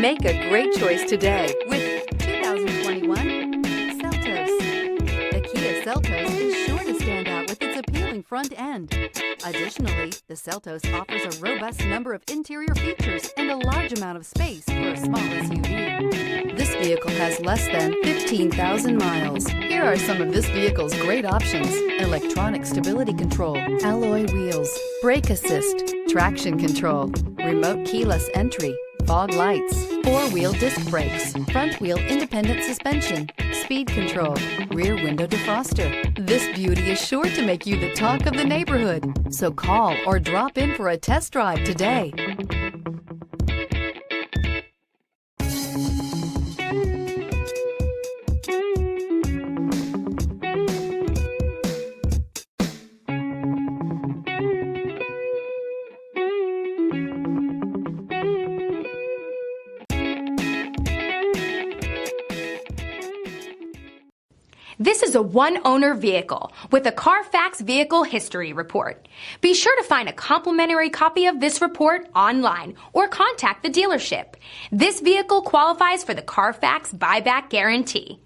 Make a great choice today with 2021 Seltos. The Kia Seltos is sure to stand out with its appealing front end. Additionally, the Seltos offers a robust number of interior features and a large amount of space for a small SUV. This vehicle has less than 15,000 miles. Here are some of this vehicle's great options: electronic stability control, alloy wheels, brake assist, traction control, remote keyless entry, fog lights, four-wheel disc brakes, front-wheel independent suspension, speed control, rear window defroster. This beauty is sure to make you the talk of the neighborhood. So call or drop in for a test drive today. This is a one-owner vehicle with a Carfax Vehicle History Report. Be sure to find a complimentary copy of this report online or contact the dealership. This vehicle qualifies for the Carfax Buyback Guarantee.